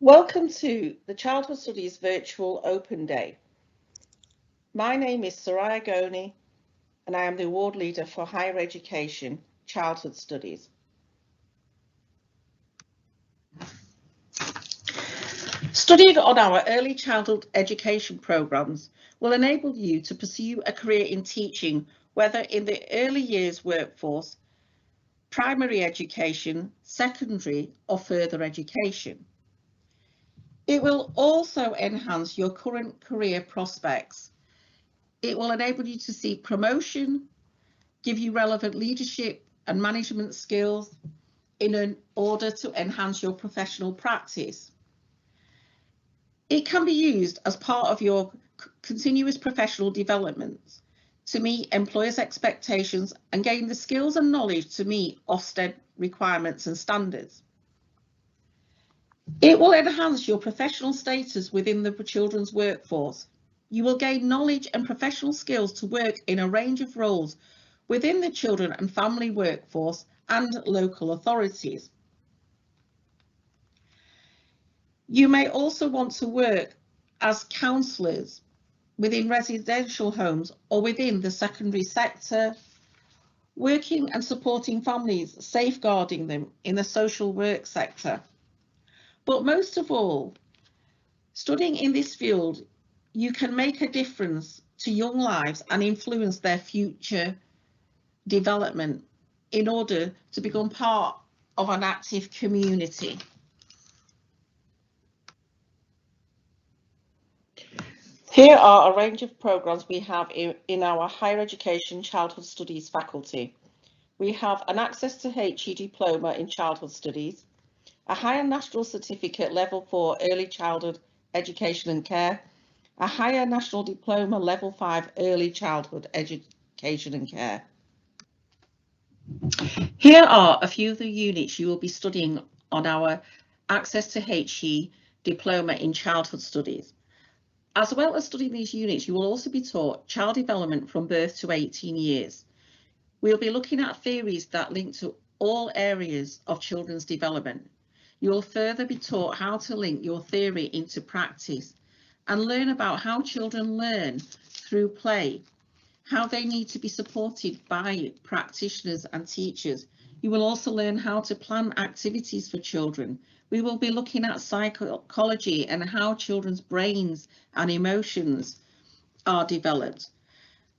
Welcome to the Childhood Studies Virtual Open Day. My name is Soraya Goni and I am the Award Leader for Higher Education Childhood Studies. Studying on our early childhood education programmes will enable you to pursue a career in teaching, whether in the early years workforce, primary education, secondary or further education. It will also enhance your current career prospects. It will enable you to seek promotion, give you relevant leadership and management skills in order to enhance your professional practice. It can be used as part of your continuous professional development to meet employers' expectations and gain the skills and knowledge to meet Ofsted requirements and standards. It will enhance your professional status within the children's workforce. You will gain knowledge and professional skills to work in a range of roles within the children and family workforce and local authorities. You may also want to work as counsellors within residential homes or within the secondary sector, working and supporting families, safeguarding them in the social work sector. But most of all, studying in this field, you can make a difference to young lives and influence their future development in order to become part of an active community. Here are a range of programmes we have in our Higher Education Childhood Studies faculty. We have an Access to HE Diploma in Childhood Studies, a Higher National Certificate Level 4 Early Childhood Education and Care, a Higher National Diploma Level 5 Early Childhood Education and Care. Here are a few of the units you will be studying on our Access to HE Diploma in Childhood Studies. As well as studying these units, you will also be taught child development from birth to 18 years. We'll be looking at theories that link to all areas of children's development. You will further be taught how to link your theory into practice and learn about how children learn through play, how they need to be supported by practitioners and teachers. You will also learn how to plan activities for children. We will be looking at psychology and how children's brains and emotions are developed.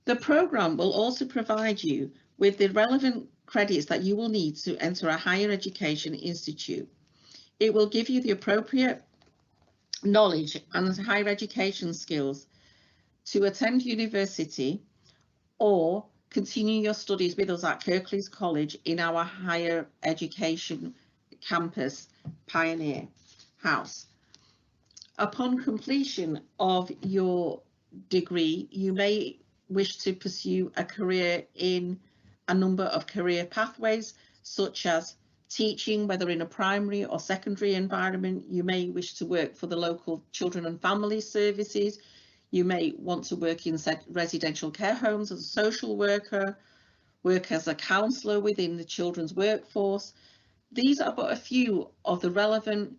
The programme will also provide you with the relevant credits that you will need to enter a higher education institute. It will give you the appropriate knowledge and higher education skills to attend university or continue your studies with us at Kirklees College in our higher education campus, Pioneer House. Upon completion of your degree, you may wish to pursue a career in a number of career pathways, such as teaching, whether in a primary or secondary environment. You may wish to work for the local children and family services. You may want to work in residential care homes as a social worker, work as a counsellor within the children's workforce. These are but a few of the relevant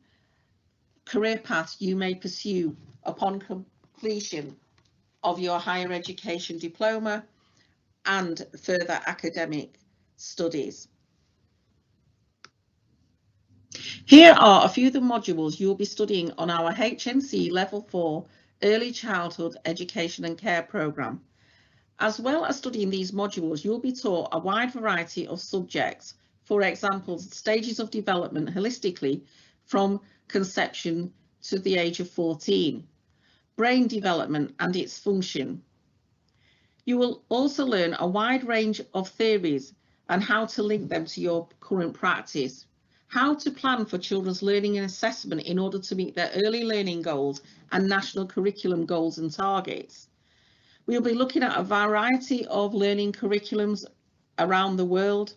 career paths you may pursue upon completion of your higher education diploma and further academic studies. Here are a few of the modules you'll be studying on our HNC Level 4 Early Childhood Education and Care programme. As well as studying these modules, you'll be taught a wide variety of subjects. For example, stages of development holistically from conception to the age of 14, brain development and its function. You will also learn a wide range of theories and how to link them to your current practice, how to plan for children's learning and assessment in order to meet their early learning goals and national curriculum goals and targets. We'll be looking at a variety of learning curriculums around the world.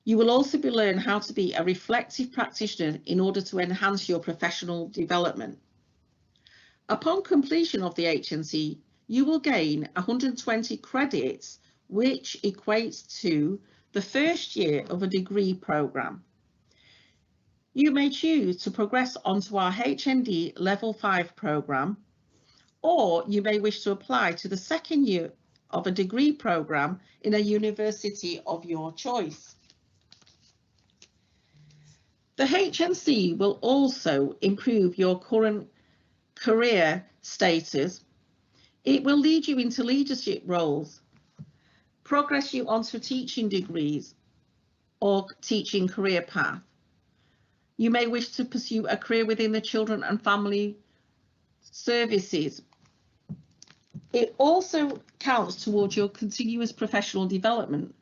You will also be learning how to be a reflective practitioner in order to enhance your professional development. Upon completion of the HNC, you will gain 120 credits, which equates to the first year of a degree programme. You may choose to progress onto our HND Level 5 programme, or you may wish to apply to the second year of a degree programme in a university of your choice. The HNC will also improve your current career status. It will lead you into leadership roles, progress you onto teaching degrees or teaching career path. You may wish to pursue a career within the children and family services. It also counts towards your continuous professional development,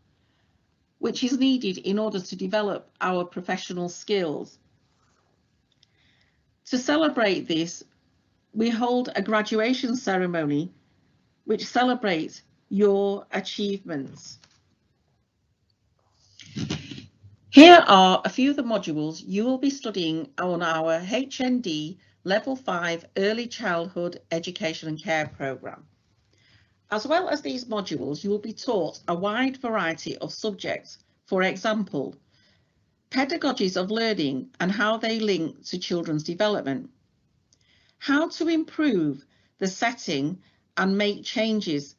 which is needed in order to develop our professional skills. To celebrate this, we hold a graduation ceremony which celebrates your achievements. Here are a few of the modules you will be studying on our HND Level 5 Early Childhood Education and Care programme. As well as these modules, you will be taught a wide variety of subjects. For example, pedagogies of learning and how they link to children's development, how to improve the setting and make changes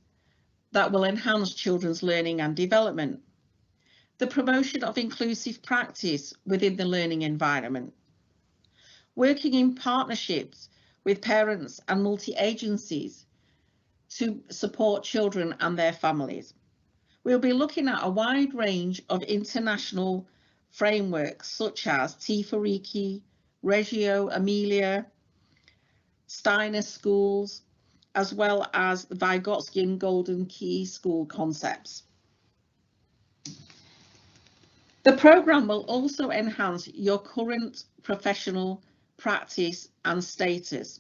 that will enhance children's learning and development, the promotion of inclusive practice within the learning environment, working in partnerships with parents and multi-agencies to support children and their families. We'll be looking at a wide range of international frameworks such as T4EKI, Reggio Emilia, Steiner schools, as well as the Vygotsky and Golden Key school concepts. The programme will also enhance your current professional practice and status.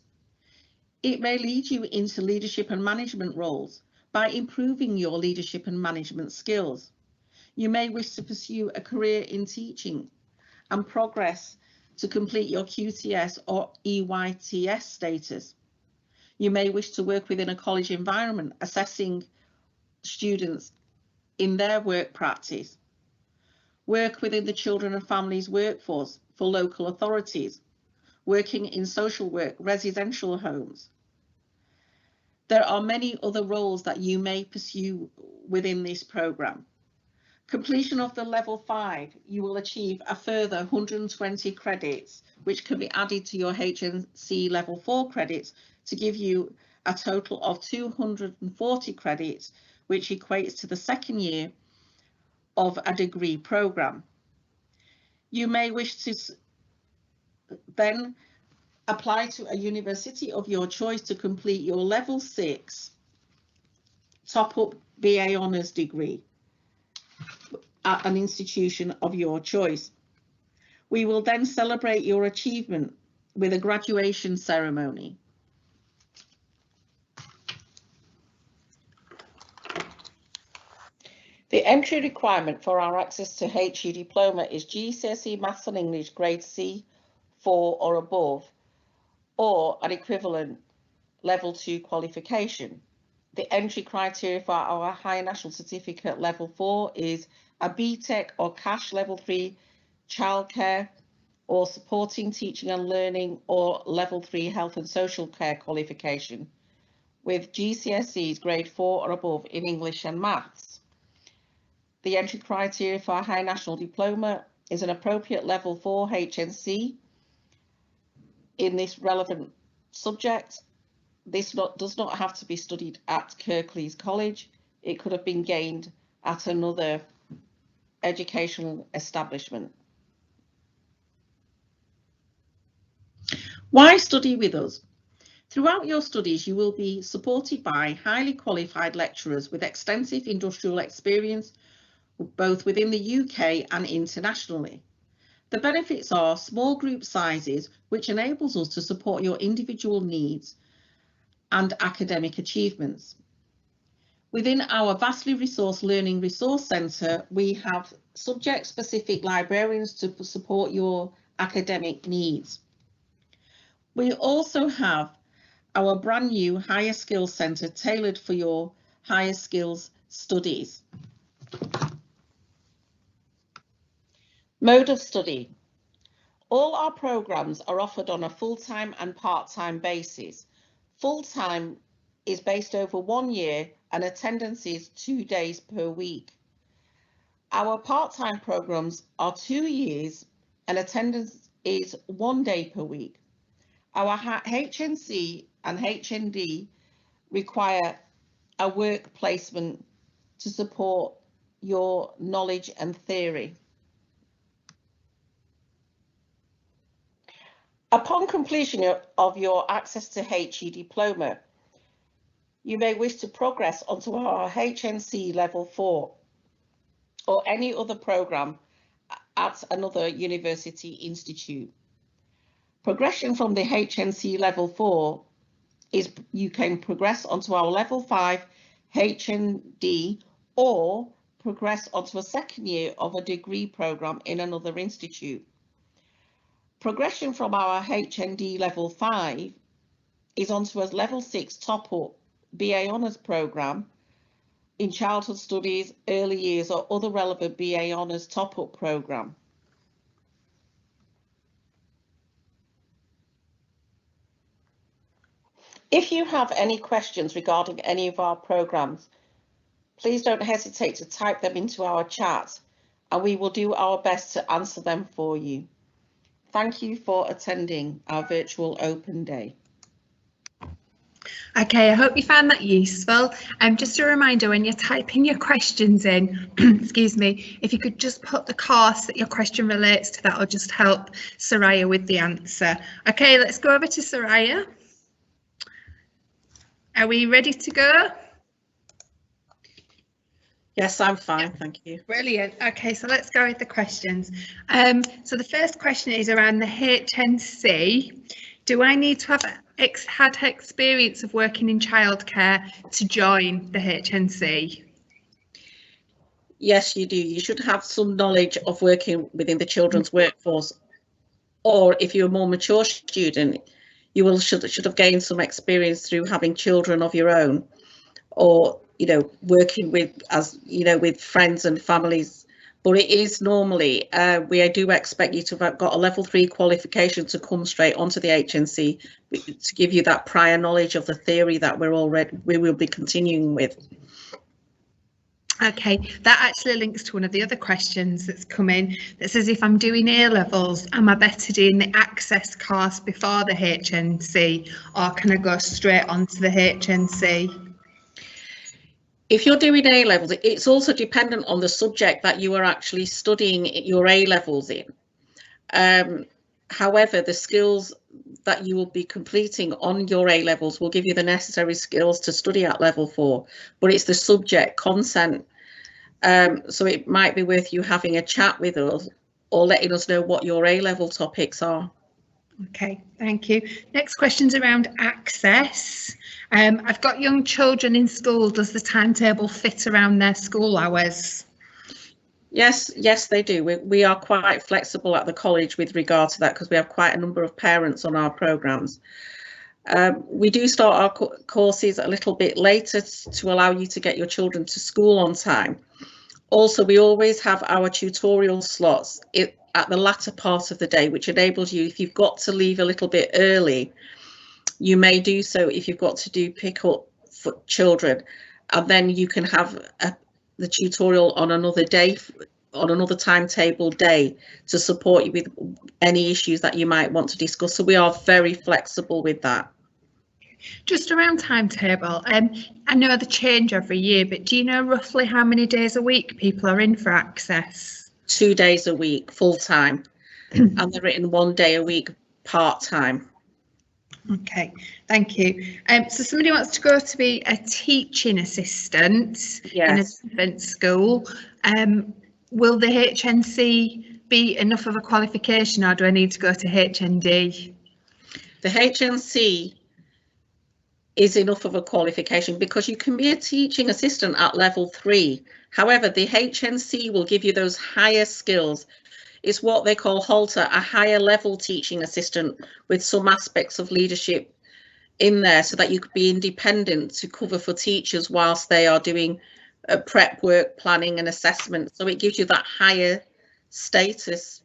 It may lead you into leadership and management roles by improving your leadership and management skills. You may wish to pursue a career in teaching and progress to complete your QTS or EYTS status. You may wish to work within a college environment, assessing students in their work practice. Work within the children and families workforce for local authorities, working in social work, residential homes. There are many other roles that you may pursue within this programme. Completion of the Level 5, you will achieve a further 120 credits, which can be added to your HNC Level 4 credits to give you a total of 240 credits, which equates to the second year of a degree programme. You may wish to then apply to a university of your choice to complete your Level 6 top-up BA Honours degree at an institution of your choice. We will then celebrate your achievement with a graduation ceremony. The entry requirement for our access to HE diploma is GCSE Maths and English grade C, 4 or above, or an equivalent Level 2 qualification. The entry criteria for our Higher National Certificate Level 4 is a BTEC or Cash Level 3 childcare or supporting teaching and learning or Level 3 health and social care qualification with GCSEs grade 4 or above in English and Maths. The entry criteria for a High National Diploma is an appropriate Level 4 HNC in this relevant subject. This does not have to be studied at Kirklees College. It could have been gained at another educational establishment. Why study with us? Throughout your studies, you will be supported by highly qualified lecturers with extensive industrial experience, both within the UK and internationally. The benefits are small group sizes, which enables us to support your individual needs and academic achievements. Within our vastly resourced Learning Resource Centre, we have subject-specific librarians to support your academic needs. We also have our brand new Higher Skills Centre tailored for your higher skills studies. Mode of study. All our programmes are offered on a full-time and part-time basis. Full-time is based over 1 year and attendance is 2 days per week. Our part-time programmes are 2 years and attendance is 1 day per week. Our HNC and HND require a work placement to support your knowledge and theory. Upon completion of your Access to HE diploma, you may wish to progress onto our HNC Level 4 or any other programme at another university institute. Progression from the HNC Level 4 is you can progress onto our Level 5 HND or progress onto a second year of a degree programme in another institute. Progression from our HND Level 5 is onto a Level 6 top-up BA Honours programme in childhood studies, early years or other relevant BA Honours top-up programme. If you have any questions regarding any of our programmes, please don't hesitate to type them into our chat and we will do our best to answer them for you. Thank you for attending our virtual open day. Okay, I hope you found that useful. Just a reminder, when you're typing your questions in, excuse me, if you could just put the course that your question relates to, that will just help Soraya with the answer. Okay, let's go over to Soraya. Are we ready to go? Yes, I'm fine, thank you. Brilliant. Okay, so let's go with the questions. So the first question is around the HNC. Do I need to have had experience of working in childcare to join the HNC? Yes, you do. You should have some knowledge of working within the children's workforce, or if you're a more mature student, you should have gained some experience through having children of your own, or working with with friends and families. But it is normally we do expect you to have got a Level 3 qualification to come straight onto the HNC to give you that prior knowledge of the theory that we will be continuing with. Okay, that actually links to one of the other questions that's come in that says, if I'm doing A-levels, am I better doing the access course before the HNC, or can I go straight onto the HNC? If you're doing A-levels, it's also dependent on the subject that you are actually studying your A-levels in. However, the skills that you will be completing on your A-levels will give you the necessary skills to study at Level 4, but it's the subject content. So it might be worth you having a chat with us or letting us know what your A-level topics are. Okay, thank you. Next question's around access. I've got young children in school. Does the timetable fit around their school hours? Yes, they do. We are quite flexible at the college with regard to that because we have quite a number of parents on our programmes. We do start our courses a little bit later to allow you to get your children to school on time. Also, we always have our tutorial slots at the latter part of the day, which enables you, if you've got to leave a little bit early, you may do so if you've got to do pick up for children, and then you can have the tutorial on another day, on another timetable day, to support you with any issues that you might want to discuss. So we are very flexible with that. Just around timetable, I know they change every year, but do you know roughly how many days a week people are in for access? 2 days a week, full time, and they're in 1 day a week, part time. Okay, thank you. So somebody wants to go to be a teaching assistant in a different school. Will the HNC be enough of a qualification, or do I need to go to HND? The HNC is enough of a qualification because you can be a teaching assistant at Level 3. However, the HNC will give you those higher skills. It's what they call HALTER, a higher level teaching assistant with some aspects of leadership in there, so that you could be independent to cover for teachers whilst they are doing prep work, planning and assessment. So it gives you that higher status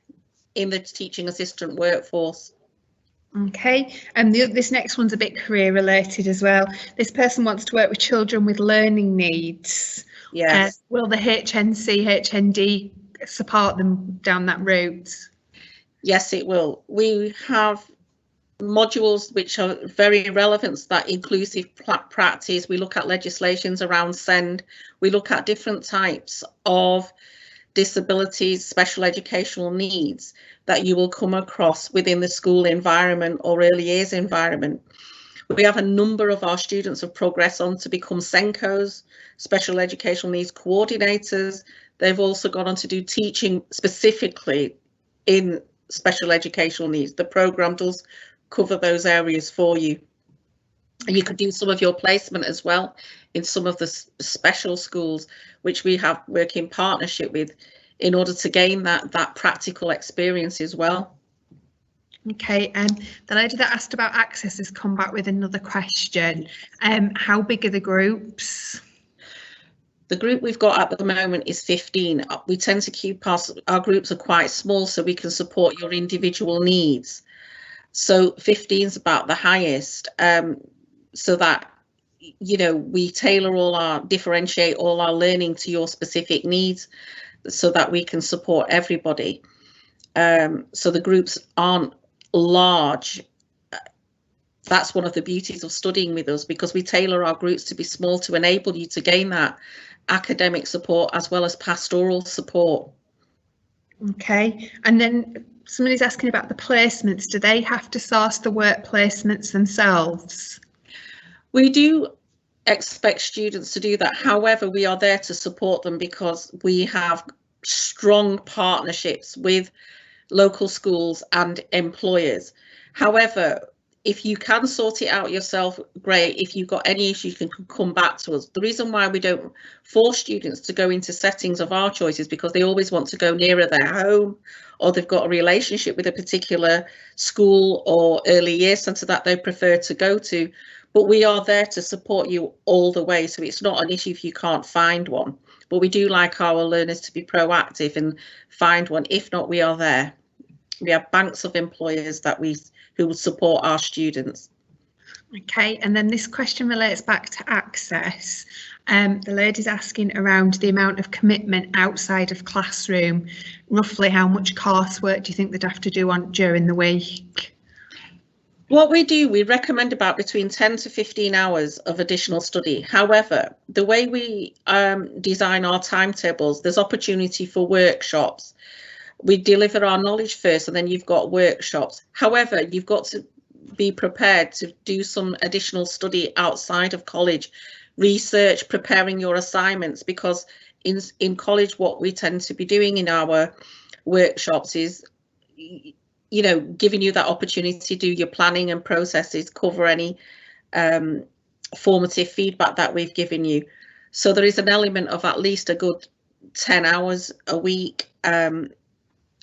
in the teaching assistant workforce. Okay, and this next one's a bit career related as well. This person wants to work with children with learning needs. Yes. Will the HNC, HND support them down that route? Yes, it will. We have modules which are very relevant to that inclusive practice. We look at legislations around SEND. We look at different types of disabilities, special educational needs that you will come across within the school environment or early years environment. We have a number of our students have progressed on to become SENCOs, special educational needs coordinators. They've also gone on to do teaching specifically in special educational needs. The programme does cover those areas for you. You could do some of your placement as well in some of the special schools, which we have work in partnership with, in order to gain that practical experience as well. Okay, the lady that asked about access has come back with another question. How big are the groups? The group we've got at the moment is 15. We tend to keep our groups are quite small so we can support your individual needs. So 15 is about the highest, so that, you know, we differentiate all our learning to your specific needs so that we can support everybody. So the groups aren't large. That's one of the beauties of studying with us, because we tailor our groups to be small to enable you to gain that academic support as well as pastoral support. Okay, and then somebody's asking about the placements. Do they have to source the work placements themselves? We do expect students to do that. However, we are there to support them because we have strong partnerships with local schools and employers. However, if you can sort it out yourself, great. If you've got any issues, you can come back to us. The reason why we don't force students to go into settings of our choice is because they always want to go nearer their home, or they've got a relationship with a particular school or early years centre that they prefer to go to. But we are there to support you all the way, so it's not an issue if you can't find one. But we do like our learners to be proactive and find one. If not, we are there. We have banks of employers who will support our students. Okay, and then this question relates back to access. The lady's asking around the amount of commitment outside of classroom. Roughly how much coursework do you think they'd have to do during the week? What we do, we recommend about between 10 to 15 hours of additional study. However, the way we design our timetables, there's opportunity for workshops. We deliver our knowledge first, and then you've got workshops. However, you've got to be prepared to do some additional study outside of college, research, preparing your assignments, because in college, what we tend to be doing in our workshops is, you know, giving you that opportunity to do your planning and processes, cover any formative feedback that we've given you. So there is an element of at least a good 10 hours a week,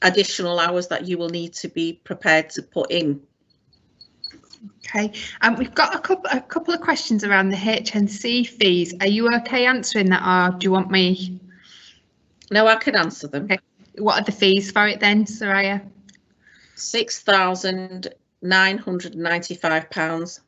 additional hours that you will need to be prepared to put in. Okay, we've got a couple of questions around the HNC fees. Are you okay answering that, or do you want me? No, I can answer them. Okay. What are the fees for it then, Soraya? £6,995.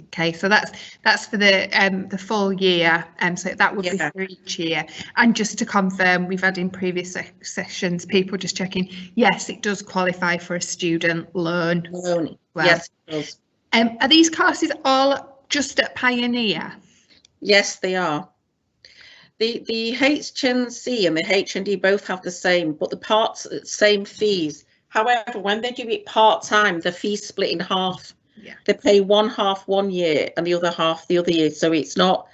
Okay, so that's for the full year, so that would be for each year. And just to confirm, we've had in previous sessions people just checking, yes, it does qualify for a student loan. Well. Yes, it does. Are these courses all just at Pioneer? Yes, they are. The HNC and the HND both have the same, but the same fees. However, when they do it part-time, the fees split in half. Yeah. They pay one half 1 year and the other half the other year. So it's not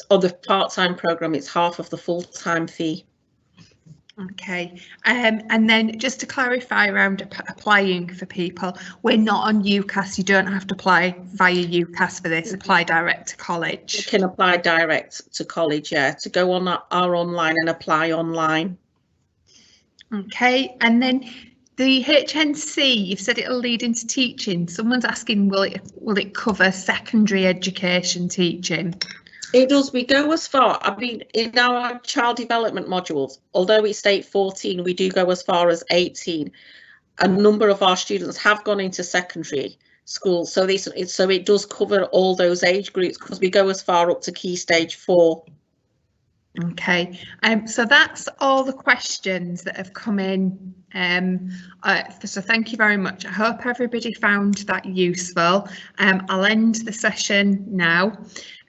on the part-time programme, it's half of the full-time fee. Okay, and then just to clarify around applying for people, we're not on UCAS. You don't have to apply via UCAS for this. Apply direct to college. You can apply direct to college, yeah, to go on our online and apply online. Okay, and then the HNC, you've said it'll lead into teaching. Someone's asking, will it cover secondary education teaching? It does. We go as far. I mean, in our child development modules, although it's state 14, we do go as far as 18. A number of our students have gone into secondary school, so it does cover all those age groups because we go as far up to Key Stage 4. Okay, so that's all the questions that have come in. So thank you very much. I hope everybody found that useful. I'll end the session now.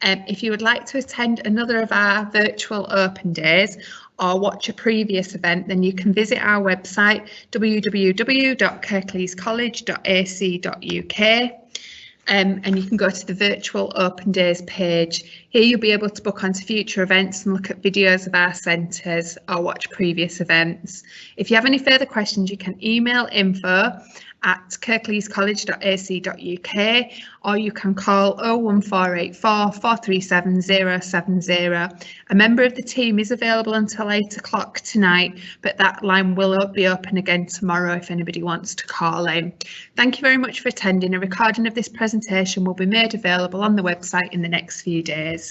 If you would like to attend another of our virtual open days or watch a previous event, then you can visit our website www.kirkleescollege.ac.uk. And you can go to the virtual open days page. Here you'll be able to book onto future events and look at videos of our centres or watch previous events. If you have any further questions, you can email info@kirkleescollege.ac.uk or you can call 01484 437 070. A member of the team is available until 8 o'clock tonight, but that line will be open again tomorrow if anybody wants to call in. Thank you very much for attending. A recording of this presentation will be made available on the website in the next few days.